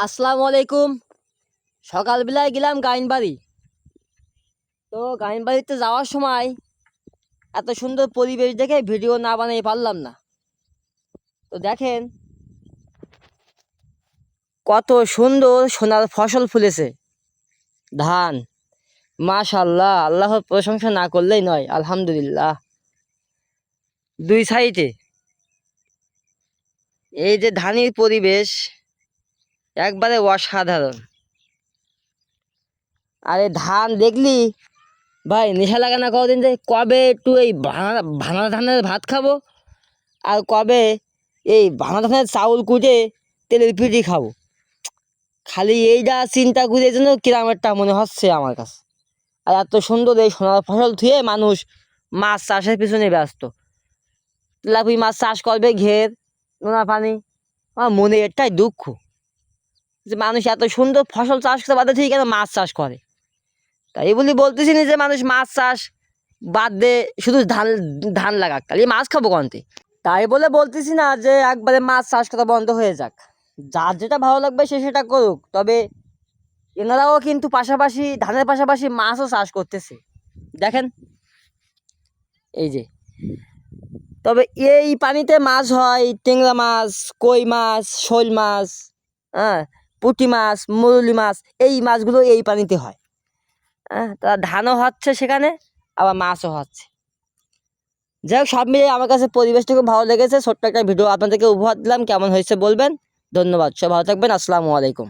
আসসালামু আলাইকুম। সকালবেলায় গেলাম গাইনবাড়ি। তো গাইনবাড়িতে যাওয়ার সময় এত সুন্দর পরিবেশ দেখে ভিডিও না বানিয়ে পারলাম না। তো দেখেন কত সুন্দর সোনার ফসল ফুলেছে, ধান। মাশাল্লাহ, আল্লাহর প্রশংসা না করলেই নয়, আলহামদুলিল্লাহ। দুই সাইডে এই যে ধানের পরিবেশ একবারে অসাধারণ। আরে ধান দেখলি ভাই নেশা লাগে না কদিন, যে কবে একটু এই ভাঙা ভাঙা ধানের ভাত খাবো, আর কবে এই ভাঙা ধানের চাউল কুটে তেলের পিঠি খাবো। খালি এইটা চিন্তা করে জন্য কিরামেরটা মনে হচ্ছে আমার কাছে। আর এত সুন্দর এই সোনার ফসল ধুয়ে মানুষ মাছ চাষের পিছনে ব্যস্ত। তেলাপুই মাছ চাষ করবে, ঘের নোনা পানি। আমার মনে এটাই দুঃখ যে মানুষ এত সুন্দর ফসল চাষ করতে বাদে ঠিক কেন মাছ চাষ করে। তাই বলি বলতেছি না যে মানুষ মাছ চাষ বাদ দে, শুধু ধান ধান লাগাক, তাহলে মাছ খাবো কন্তে। তাই বলে বলতেছি না যে একবারে মাছ চাষ করা বন্ধ হয়ে যাক। যার যেটা ভালো লাগবে সে সেটা করুক, তবে এনারাও কিন্তু পাশাপাশি ধানের পাশাপাশি মাছও চাষ করতেছে, দেখেন এই যে। তবে এই পানিতে মাছ হয় ট্যাংরা মাছ, কই মাছ, শোল মাছ, হ্যাঁ, পুঁটি মাছ, মুরলি মাছ, এই মাছগুলো এই পানিতে হয়। হ্যাঁ, তা ধানও হচ্ছে সেখানে, আবার মাছও হচ্ছে। যাই হোক, সব মিলিয়ে আমার কাছে পরিবেশটা খুব ভালো লেগেছে। ছোট্ট একটা ভিডিও আপনাদেরকে উপহার দিলাম, কেমন হয়েছে বলবেন। ধন্যবাদ, সব ভালো থাকবেন। আসসালামু আলাইকুম।